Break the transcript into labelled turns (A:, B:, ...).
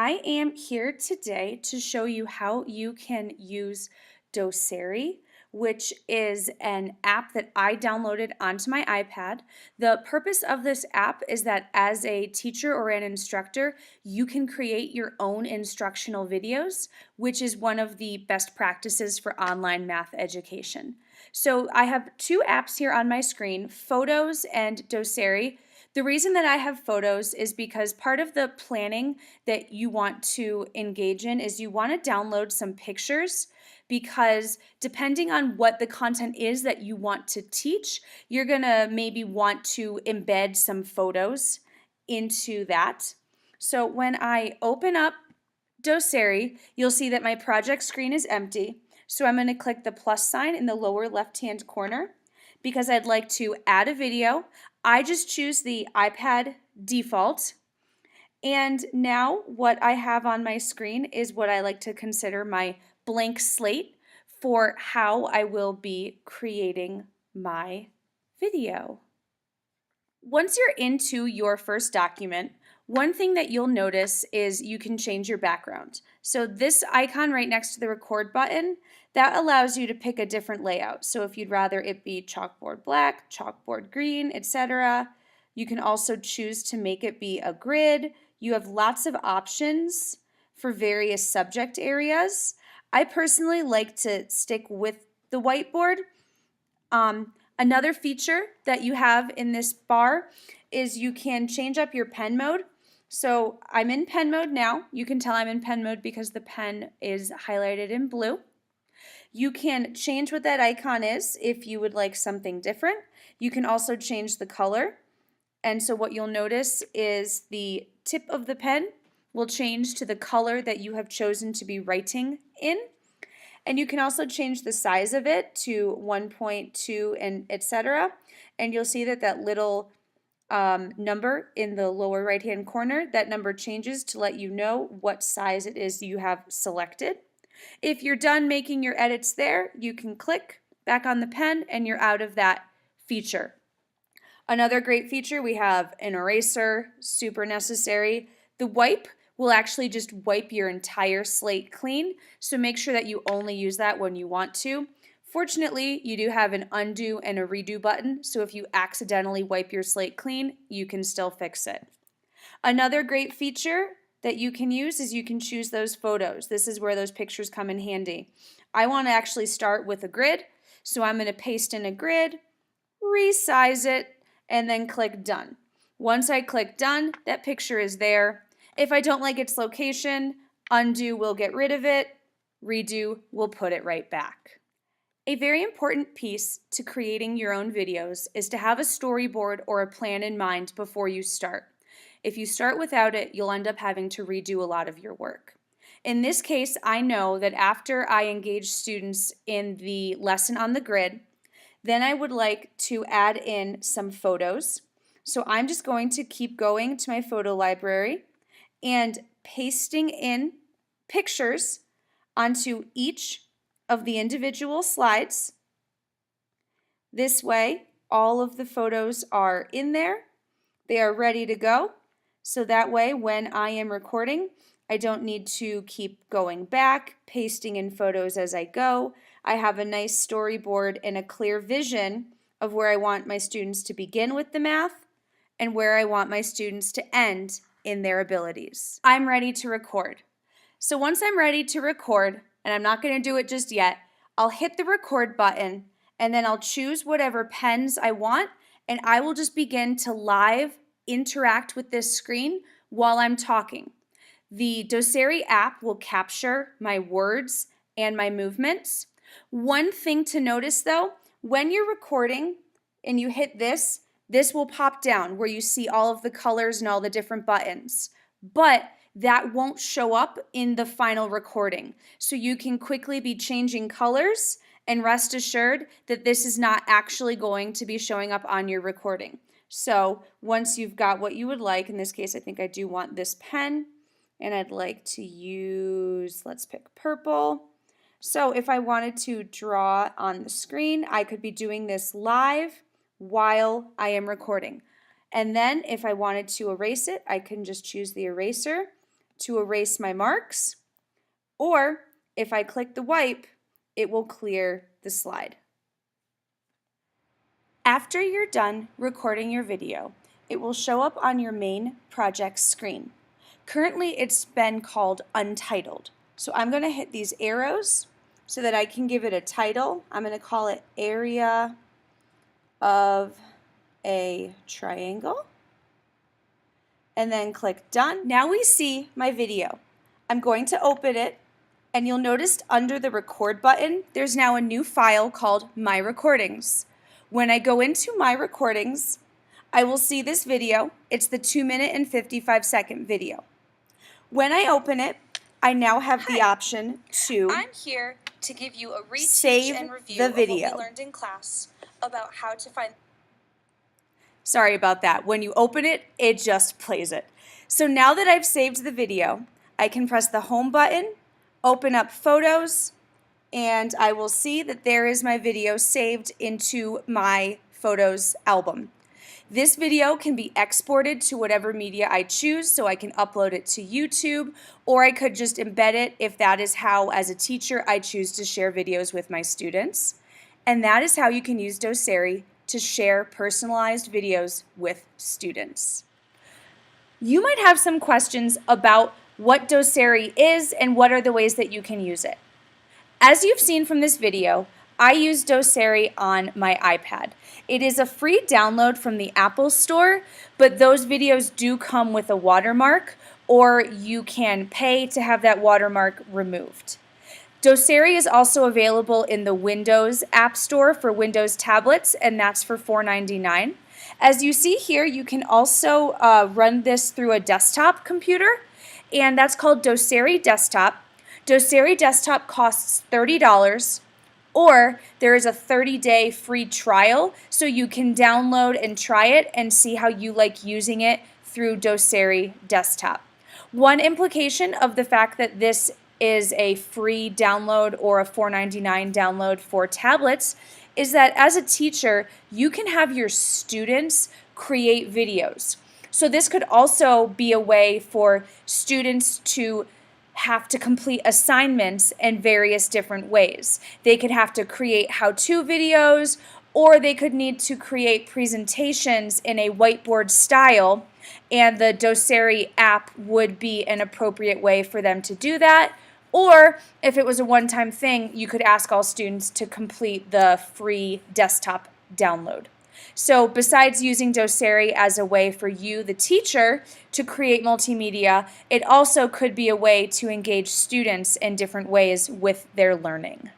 A: I am here today to show you how you can use Doceri, which is an app that I downloaded onto my iPad. The purpose of this app is that as a teacher or an instructor, you can create your own instructional videos, which is one of the best practices for online math education. So I have two apps here on my screen, Photos and Doceri. The reason that I have photos is because part of the planning that you want to engage in is you want to download some pictures because depending on what the content is that you want to teach, you're going to maybe want to embed some photos into that. So when I open up Doceri, you'll see that my project screen is empty. So I'm going to click the plus sign in the lower left-hand corner because I'd like to add a video. I just choose the iPad default. And now what I have on my screen is what I like to consider my blank slate for how I will be creating my video. Once you're into your first document, one thing that you'll notice is you can change your background. So this icon right next to the record button, that allows you to pick a different layout. So if you'd rather it be chalkboard black, chalkboard green, etc. You can also choose to make it be a grid. You have lots of options for various subject areas. I personally like to stick with the whiteboard. Another feature that you have in this bar is you can change up your pen mode. So I'm in pen mode now. You can tell I'm in pen mode because the pen is highlighted in blue. You can change what that icon is if you would like something different. You can also change the color. And so what you'll notice is the tip of the pen will change to the color that you have chosen to be writing in. And you can also change the size of it to 1.2 and etc. And you'll see that that little number in the lower right hand corner, that number changes to let you know what size it is you have selected. If you're done making your edits there, you can click back on the pen and you're out of that feature. Another great feature, we have an eraser, super necessary. The wipe will actually just wipe your entire slate clean, so make sure that you only use that when you want to. Fortunately, you do have an undo and a redo button, so if you accidentally wipe your slate clean, you can still fix it. Another great feature that you can use is you can choose those photos. This is where those pictures come in handy. I want to actually start with a grid, so I'm going to paste in a grid, resize it, and then click done. Once I click done, that picture is there. If I don't like its location, undo will get rid of it, redo will put it right back. A very important piece to creating your own videos is to have a storyboard or a plan in mind before you start. If you start without it, you'll end up having to redo a lot of your work. In this case, I know that after I engage students in the lesson on the grid, then I would like to add in some photos. So I'm just going to keep going to my photo library and pasting in pictures onto each of the individual slides. This way, all of the photos are in there. They are ready to go. So that way, when I am recording, I don't need to keep going back, pasting in photos as I go. I have a nice storyboard and a clear vision of where I want my students to begin with the math and where I want my students to end in their abilities. I'm ready to record. So once I'm ready to record, and I'm not going to do it just yet, I'll hit the record button and then I'll choose whatever pens I want, and I will just begin to live interact with this screen while I'm talking. The Doceri app will capture my words and my movements. One thing to notice though, when you're recording and you hit this will pop down where you see all of the colors and all the different buttons. But that won't show up in the final recording. So you can quickly be changing colors and rest assured that this is not actually going to be showing up on your recording. So once you've got what you would like, in this case I think I do want this pen, and I'd like to use, let's pick purple. So if I wanted to draw on the screen, I could be doing this live while I am recording. And then if I wanted to erase it, I can just choose the eraser, to erase my marks, or if I click the wipe, it will clear the slide. After you're done recording your video, it will show up on your main project screen. Currently, it's been called Untitled. So I'm going to hit these arrows so that I can give it a title. I'm going to call it Area of a Triangle. And then click Done. Now we see my video. I'm going to open it, and you'll notice under the Record button, there's now a new file called My Recordings. When I go into My Recordings, I will see this video. It's the 2-minute and 55-second video. When I open it, I now have the option to
B: I'm here to give you a
A: save
B: and review
A: the video.
B: of what we learned in class about how to find.
A: Sorry about that. When you open it, it just plays it. So now that I've saved the video, I can press the home button, open up photos, and I will see that there is my video saved into my photos album. This video can be exported to whatever media I choose, so I can upload it to YouTube, or I could just embed it if that is how, as a teacher, I choose to share videos with my students. And that is how you can use Doceri to share personalized videos with students. You might have some questions about what Doceri is and what are the ways that you can use it. As you've seen from this video, I use Doceri on my iPad. It is a free download from the Apple Store, but those videos do come with a watermark, or you can pay to have that watermark removed. Doceri is also available in the Windows App Store for Windows tablets, and that's for $4.99. As you see here, you can also run this through a desktop computer, and that's called Doceri Desktop. Doceri Desktop costs $30, or there is a 30-day free trial, so you can download and try it and see how you like using it through Doceri Desktop. One implication of the fact that this is a free download or a $4.99 download for tablets is that as a teacher, you can have your students create videos. So this could also be a way for students to have to complete assignments in various different ways. They could have to create how-to videos, or they could need to create presentations in a whiteboard style, and the Doceri app would be an appropriate way for them to do that. Or if it was a one-time thing, you could ask all students to complete the free desktop download. So besides using Doceri as a way for you, the teacher, to create multimedia, it also could be a way to engage students in different ways with their learning.